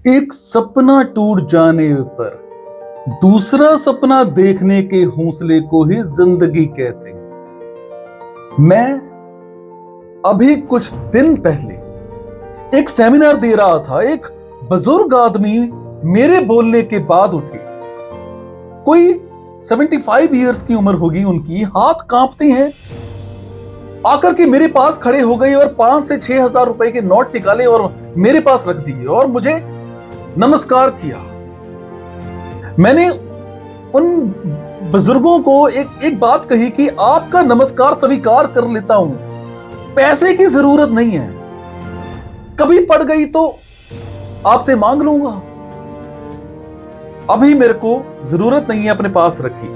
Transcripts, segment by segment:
एक सपना टूट जाने पर दूसरा सपना देखने के हौसले को ही जिंदगी कहते हैं। मैं अभी कुछ दिन पहले एक सेमिनार दे रहा था। एक बुजुर्ग आदमी मेरे बोलने के बाद उठे। कोई 75 इयर्स की उम्र होगी उनकी, हाथ कांपते हैं। आकर के मेरे पास खड़े हो गए और 5 से 6 हजार रुपए के नोट निकाले और मेरे पास रख दिए और मुझे नमस्कार किया। मैंने उन बुजुर्गों को एक बात कही कि आपका नमस्कार स्वीकार कर लेता हूं, पैसे की जरूरत नहीं है, कभी पड़ गई तो आपसे मांग लूंगा, अभी मेरे को जरूरत नहीं है अपने पास रखी।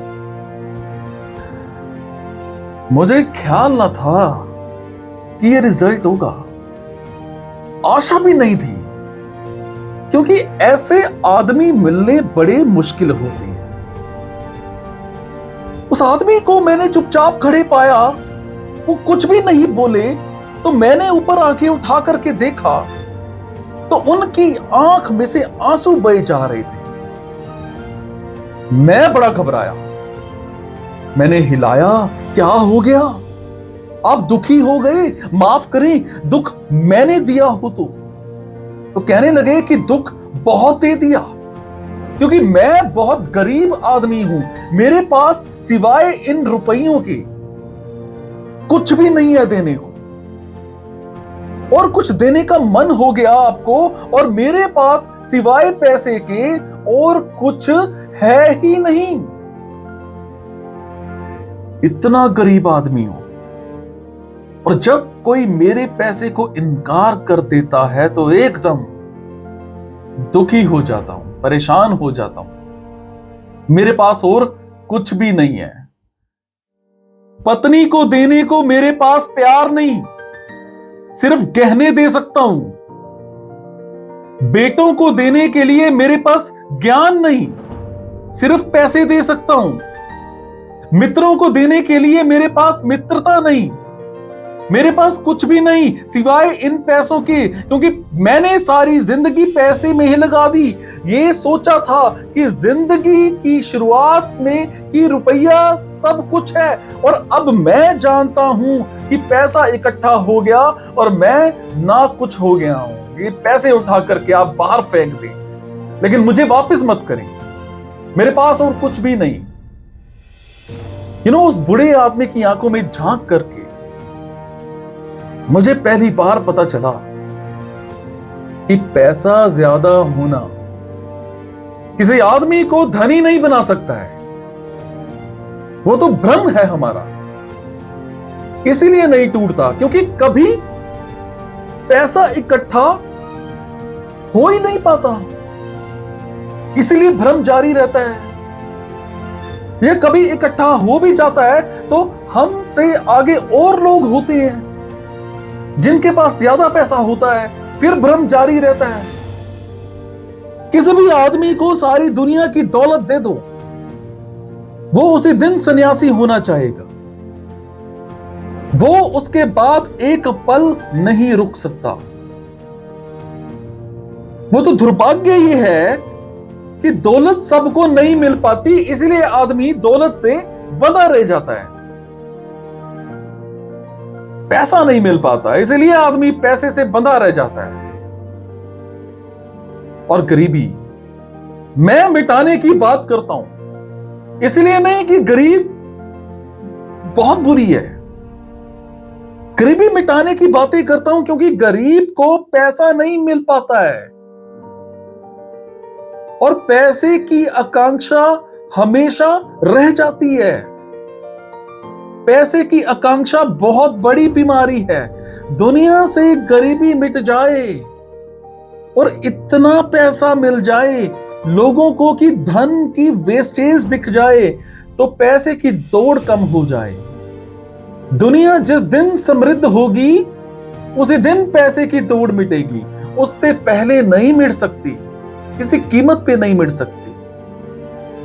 मुझे ख्याल ना था कि ये रिजल्ट होगा, आशा भी नहीं थी, क्योंकि ऐसे आदमी मिलने बड़े मुश्किल होते हैं। उस आदमी को मैंने चुपचाप खड़े पाया, वो कुछ भी नहीं बोले। तो मैंने ऊपर आंखें उठा करके देखा तो उनकी आंख में से आंसू बहे जा रहे थे। मैं बड़ा घबराया। मैंने हिलाया, क्या हो गया? आप दुखी हो गए? माफ करें, दुख मैंने दिया हो तो कहने लगे कि दुख बहुत दे दिया, क्योंकि मैं बहुत गरीब आदमी हूं, मेरे पास सिवाय इन रुपयों के कुछ भी नहीं है देने को, और कुछ देने का मन हो गया आपको, और मेरे पास सिवाय पैसे के और कुछ है ही नहीं। इतना गरीब आदमी हूं, और जब कोई मेरे पैसे को इनकार कर देता है तो एकदम दुखी हो जाता हूं, परेशान हो जाता हूं। मेरे पास और कुछ भी नहीं है। पत्नी को देने को मेरे पास प्यार नहीं, सिर्फ गहने दे सकता हूं। बेटों को देने के लिए मेरे पास ज्ञान नहीं, सिर्फ पैसे दे सकता हूं। मित्रों को देने के लिए मेरे पास मित्रता नहीं, मेरे पास कुछ भी नहीं सिवाय इन पैसों के, क्योंकि मैंने सारी जिंदगी पैसे में ही लगा दी। ये सोचा था कि जिंदगी की शुरुआत में कि रुपया सब कुछ है, और अब मैं जानता हूं कि पैसा इकट्ठा हो गया और मैं ना कुछ हो गया हूं। ये पैसे उठा करके आप बाहर फेंक दें, लेकिन मुझे वापस मत करें, मेरे पास और कुछ भी नहीं। उस बूढ़े आदमी की आंखों में झांक करके मुझे पहली बार पता चला कि पैसा ज्यादा होना किसी आदमी को धनी नहीं बना सकता है, वो तो भ्रम है हमारा। इसीलिए नहीं टूटता, क्योंकि कभी पैसा इकट्ठा हो ही नहीं पाता, इसीलिए भ्रम जारी रहता है। यह कभी इकट्ठा हो भी जाता है तो हमसे आगे और लोग होते हैं जिनके पास ज्यादा पैसा होता है, फिर भ्रम जारी रहता है। किसी भी आदमी को सारी दुनिया की दौलत दे दो, वो उसी दिन सन्यासी होना चाहेगा, वो उसके बाद एक पल नहीं रुक सकता। वो तो दुर्भाग्य ये है कि दौलत सबको नहीं मिल पाती, इसलिए आदमी दौलत से बंधा रह जाता है। पैसा नहीं मिल पाता, इसलिए आदमी पैसे से बंधा रह जाता है। और गरीबी मैं मिटाने की बात करता हूं, इसलिए नहीं कि गरीब बहुत बुरी है, गरीबी मिटाने की बातें करता हूं क्योंकि गरीब को पैसा नहीं मिल पाता है, और पैसे की आकांक्षा हमेशा रह जाती है। पैसे की आकांक्षा बहुत बड़ी बीमारी है। दुनिया से गरीबी मिट जाए और इतना पैसा मिल जाए लोगों को कि धन की वेस्टेज दिख जाए, तो पैसे की दौड़ कम हो जाए। दुनिया जिस दिन समृद्ध होगी उसी दिन पैसे की दौड़ मिटेगी, उससे पहले नहीं मिट सकती, किसी कीमत पे नहीं मिट सकती।